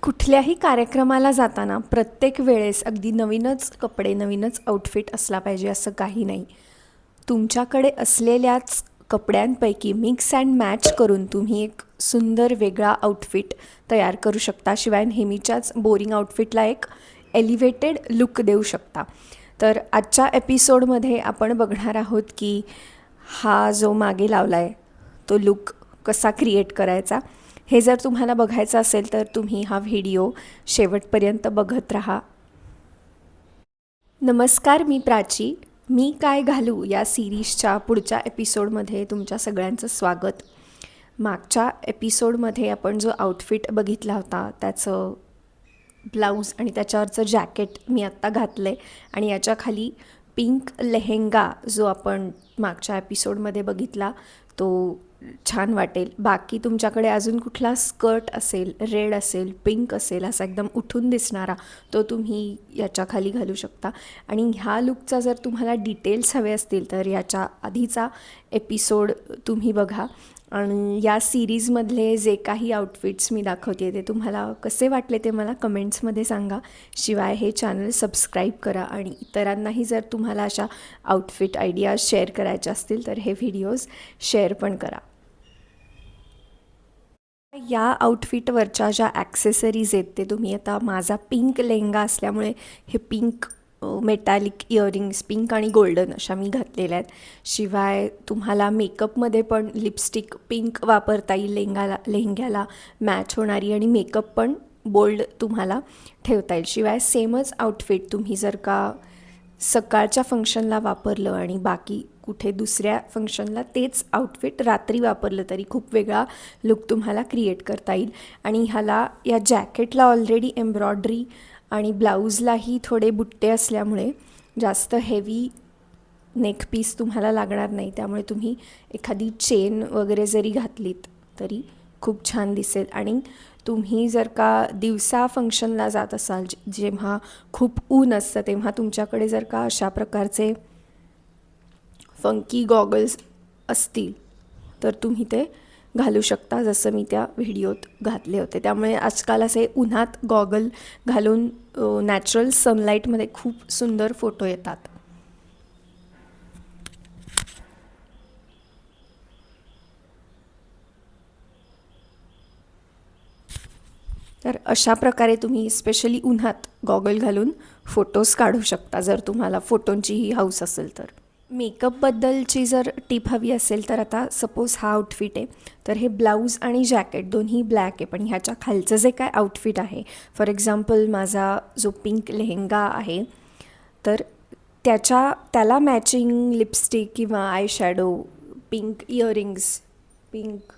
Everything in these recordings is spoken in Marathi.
कुठल्याही कार्यक्रमाला जाताना प्रत्येक वेळेस अगदी नवीनच कपडे, नवीनच आउटफिट असला पाहिजे असं काही नाही. तुमच्याकडे असलेल्याच कपड्यांपैकी मिक्स अँड मॅच करून तुम्ही एक सुंदर वेगळा आउटफिट तयार करू शकता. शिवाय नेहमीच्याच बोरिंग आउटफिटला एक एलिव्हेटेड लुक देऊ शकता. तर आजच्या एपिसोडमध्ये आपण बघणार आहोत की हा जो मागे लावला आहे तो लुक कसा क्रिएट करायचा. हे जर तुम्हाला बघायचं असेल तर तुम्ही हा व्हिडिओ शेवटपर्यंत बघत राहा. नमस्कार, मी प्राची. मी काय घालू या सिरीजच्या पुढच्या एपिसोडमध्ये तुमच्या सगळ्यांचं स्वागत. मागच्या एपिसोडमध्ये आपण जो आउटफिट बघितला होता त्याचं ब्लाऊज आणि त्याच्यावरचं जॅकेट मी आत्ता घातलं आहे आणि याच्या खाली पिंक लेहेंगा जो आपण मागच्या एपिसोडमध्ये बघितला तो छान वाटेल. बाकी तुमच्याकडे अजून कुठला स्कर्ट असेल, रेड असेल, पिंक असेल, असा एकदम उठून दिसणारा तो तुम्ही याच्या खाली घालू शकता. आणि ह्या लुकचा जर तुम्हाला डिटेल्स हवे असतील तर याच्या आधीचा एपिसोड तुम्ही बघा. आणि या सिरीजमधले जे काही आउटफिट्स मी दाखवते ते तुम्हाला कसे वाटले ते मला कमेंट्समध्ये सांगा. शिवाय हे चॅनल सबस्क्राईब करा आणि इतरांनाही जर तुम्हाला अशा आउटफिट आयडियाज शेअर करायच्या असतील तर हे व्हिडिओज शेअर पण करा. या आउटफिटवरच्या ज्या ॲक्सेसरीज आहेत ते तुम्ही आता माझा पिंक लेहंगा असल्यामुळे हे पिंक मेटॅलिक इयरिंग्स, पिंक आणि गोल्डन अशा मी घातलेल्या आहेत. शिवाय तुम्हाला मेकअपमध्ये पण लिपस्टिक पिंक वापरता येईल लेहंग्याला मॅच होणारी, आणि मेकअप पण बोल्ड तुम्हाला ठेवता येईल. शिवाय सेमच आउटफिट तुम्ही जर का सकाळच्या फंक्शनला वापरलं आणि बाकी कुठे दुसऱ्या फंक्शनला तेच आउटफिट रात्री वापरलं तरी खूप वेगळा लुक तुम्हाला क्रिएट करता येईल. आणि ह्याला या जॅकेटला ऑलरेडी एम्ब्रॉयडरी आणि ब्लाऊजलाही थोडे बुट्टे असल्यामुळे जास्त हेवी नेक पीस तुम्हाला लागणार नाही. त्यामुळे तुम्ही एखादी चेन वगैरे जरी घातलीत तरी खूप छान दिसेल. आणि तुम्ही जर का दिवसा फंक्शनला जात असाल जेव्हा खूप ऊन असतं तेव्हा तुमच्याकडे जर का अशा प्रकारचे फंकी गॉगल्स असतील तर तुम्ही ते घालू शकता, जसं मी त्या व्हिडिओत घातले होते. त्यामुळे आजकाल असे उन्हात गॉगल घालून नॅचरल सनलाईटमध्ये खूप सुंदर फोटो येतात. तर अशा प्रकारे तुम्ही स्पेशली उन्हात गॉगल घालून फोटोज काढू शकता जर तुम्हाला फोटोंचीही हौस असेल तर. मेकअपबद्दलची जर टिप हवी असेल तर आता सपोज हा आउटफिट आहे तर हे ब्लाऊज आणि जॅकेट दोन्ही ब्लॅक आहे, पण ह्याच्या खालचं जे काय आउटफिट आहे, फॉर एक्झाम्पल माझा जो पिंक लेहेंगा आहे तर त्याला मॅचिंग लिपस्टिक किंवा eye shadow, pink earrings, pink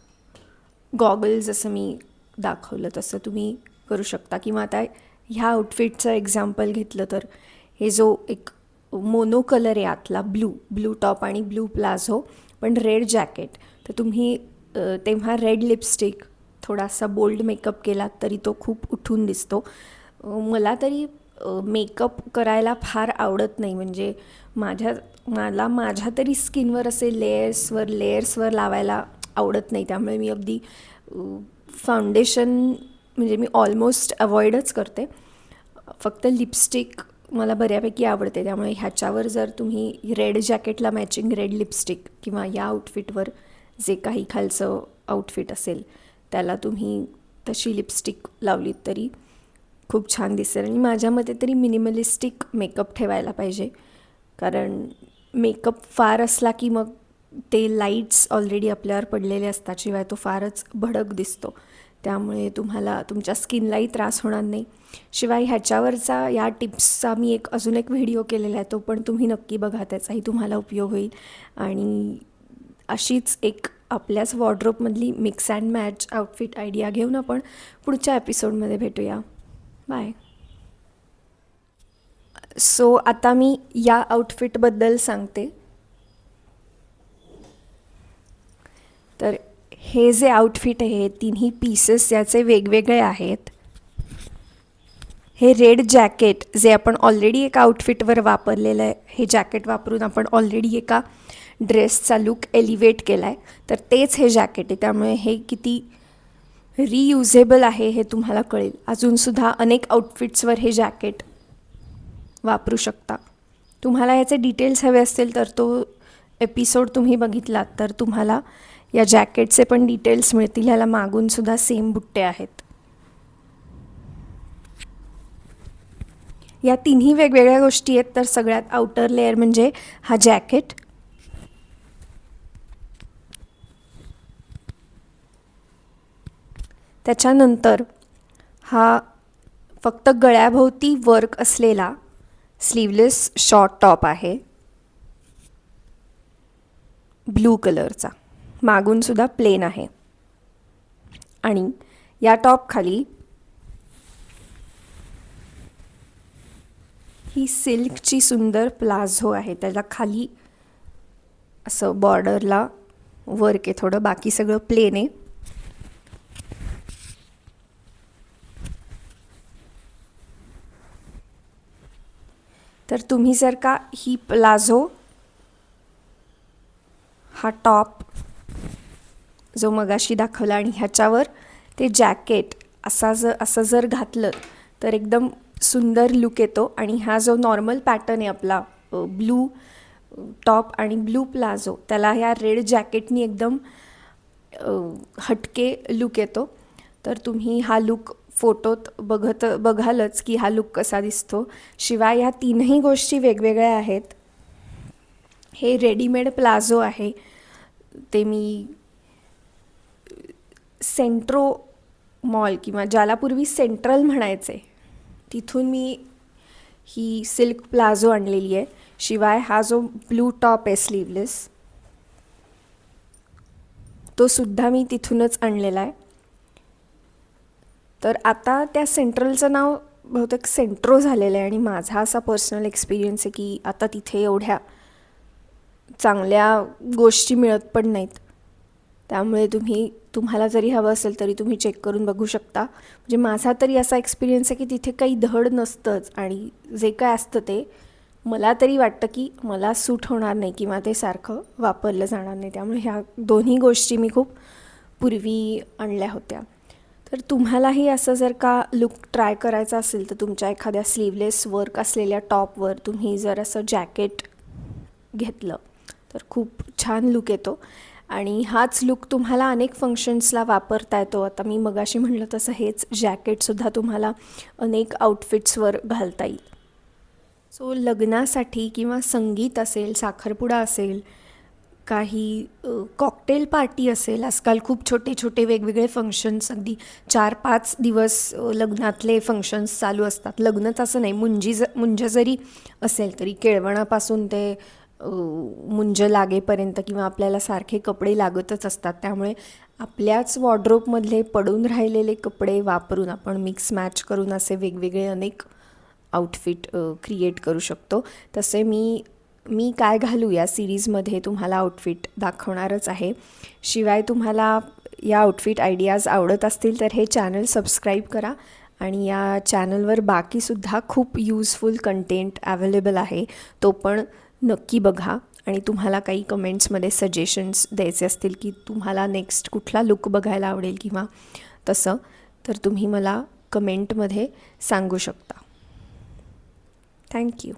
goggle जसं मी दाखवलं तसं तुम्ही करू शकता. किंवा आता ह्या आउटफिटचं एक्झाम्पल घेतलं तर हे जो एक मोनो कलर आहे आतला ब्लू टॉप आणि ब्लू प्लाझो पण रेड जॅकेट, तर तुम्ही तेव्हा रेड लिपस्टिक, थोडासा बोल्ड मेकअप केलात तरी तो खूप उठून दिसतो. मला तरी मेकअप करायला फार आवडत नाही, म्हणजे मला माझ्या तरी स्किनवर असे लेयर्सवर लावायला आवडत नाही. त्यामुळे मी अगदी फाउंडेशन म्हणजे मी ऑलमोस्ट अवॉइडच करते. फक्त लिपस्टिक मला बऱ्यापैकी आवडते. त्यामुळे ह्याच्यावर जर तुम्ही रेड जॅकेटला मॅचिंग रेड लिपस्टिक किंवा या आउटफिटवर जे काही खालचं आउटफिट असेल त्याला तुम्ही तशी लिपस्टिक लावलीत तरी खूप छान दिसेल. आणि माझ्या मते तरी मिनिमलिस्टिक मेकअप ठेवायला पाहिजे, कारण मेकअप फार असला की मग ते लाईट्स ऑलरेडी आपल्यावर पडलेले असतात, शिवाय तो फारच भडक दिसतो. त्यामुळे तुम्हाला तुमच्या स्किनलाही त्रास होणार नाही. शिवाय ह्याच्यावरचा या टिप्सचा मी अजून एक व्हिडिओ केलेला आहे, तो पण तुम्ही नक्की बघा, त्याचाही तुम्हाला उपयोग होईल. आणि अशीच एक आपल्याच वॉर्डरोबमधली mix and match outfit idea घेऊन आपण पुढच्या एपिसोडमध्ये भेटूया. बाय. सो आता मी या आउटफिटबद्दल सांगते. तर हे जे आउटफिट आहे तिन्ही पीसेस याचे वेगवेगळे आहेत. हे रेड जॅकेट जे आपण ऑलरेडी एका आउटफिटवर वापरलेलं आहे, हे जॅकेट वापरून आपण ऑलरेडी एका ड्रेसचा लुक एलिव्हेट केला आहे, तर तेच हे जॅकेट आहे. त्यामुळे हे किती रियुजेबल आहे हे तुम्हाला कळेल. अजूनसुद्धा अनेक आउटफिट्सवर हे जॅकेट वापरू शकता. तुम्हाला याचे डिटेल्स हवे असतील तर तो एपिसोड तुम्ही बघितलात तर तुम्हाला या जॅकेटचे पण डिटेल्स मिळतील. ह्याला मागूनसुद्धा सेम बुट्टे आहेत. या तिन्ही वेगवेगळ्या गोष्टी आहेत. तर सगळ्यात आउटर लेअर म्हणजे हा जॅकेट, त्याच्यानंतर हा फक्त गळ्याभोवती वर्क असलेला स्लीवलेस शॉर्ट टॉप आहे ब्लू कलरचा, मागूनसुद्धा प्लेन आहे. आणि या टॉप खाली ही सिल्कची सुंदर प्लाझो आहे. त्याला खाली असं बॉर्डरला वर्क आहे थोडं, बाकी सगळं प्लेन आहे. तर तुम्ही जर का ही प्लाझो, हा टॉप जो मगाशी दाखवला आणि ह्याच्यावर ते जॅकेट असं जर घातलं तर एकदम सुंदर लुक येतो. आणि हा जो नॉर्मल पॅटर्न आहे आपला ब्लू टॉप आणि ब्लू प्लाझो, त्याला ह्या रेड जॅकेटनी एकदम हटके लुक येतो. तर तुम्ही हा लुक फोटोत बघालच की हा लुक कसा दिसतो. शिवाय ह्या तीनही गोष्टी वेगवेगळ्या आहेत. हे रेडीमेड प्लाझो आहे, ते मी सेंट्रो मॉल किंवा ज्याला पूर्वी सेंट्रल म्हणायचे तिथून मी ही सिल्क प्लाझो आणलेली आहे. शिवाय हा जो ब्लू टॉप आहे स्लीवलेस, तो सुद्धा मी तिथूनच आणलेला आहे. तर आता त्या सेंट्रलचं नाव बहुतेक सेंट्रो झालेलं आहे. आणि माझा असा पर्सनल एक्सपिरियन्स आहे की आता तिथे एवढ्या चांगल्या गोष्टी मिळत पण नाहीत. त्यामुळे तुम्हाला जरी हवं असेल तरी तुम्ही चेक करून बघू शकता. म्हणजे माझा तरी असा एक्सपिरियन्स आहे की तिथे काही धड नसतंच. आणि जे काय असतं ते मला तरी वाटतं की मला सूट होणार नाही किंवा ते सारखं वापरलं जाणार नाही. त्यामुळे ह्या दोन्ही गोष्टी मी खूप पूर्वी आणल्या होत्या. तर तुम्हालाही असं जर का लुक ट्राय करायचा असेल तर तुमच्या एखाद्या स्लीवलेस वर्क असलेल्या टॉपवर तुम्ही जर असं जॅकेट घेतलं तर खूप छान लुक येतो. आणि हाच लुक तुम्हाला अनेक फंक्शन्सला वापरता येतो. आता मी मगाशी म्हटलं तसं हेच जॅकेटसुद्धा तुम्हाला अनेक आउटफिट्सवर घालता येईल. सो लग्नासाठी किंवा संगीत असेल, साखरपुडा असेल, काही कॉकटेल पार्टी असेल, आजकाल खूप छोटे छोटे वेगवेगळे फंक्शन्स, अगदी 4-5 दिवस लग्नातले फंक्शन्स चालू असतात. लग्नच असं नाही, मुंज जरी असेल तरी केळवणापासून ते मुंज लागेपर्यंत किंवा आपल्याला सारखे कपडे लागतच असतात. त्यामुळे आपल्याच वॉर्डरोबमधले पडून राहिलेले कपडे वापरून आपण मिक्स मॅच करून असे वेगवेगळे अनेक आउटफिट क्रिएट करू शकतो. तसे मी काय घालू या सिरीजमध्ये तुम्हाला आउटफिट दाखवणारच आहे. शिवाय तुम्हाला या आउटफिट आयडियाज आवडत असतील तर हे चॅनल सबस्क्राईब करा. आणि या चॅनलवर बाकीसुद्धा खूप यूजफुल कंटेंट अवेलेबल आहे, तो पण नक्की बघा. आणि तुम्हाला काही कमेंट्समध्ये सजेशन्स द्यायचे असतील की तुम्हाला नेक्स्ट कुठला लुक बघायला आवडेल किंवा तसं, तर तुम्ही मला कमेंटमध्ये सांगू शकता. थँक्यू.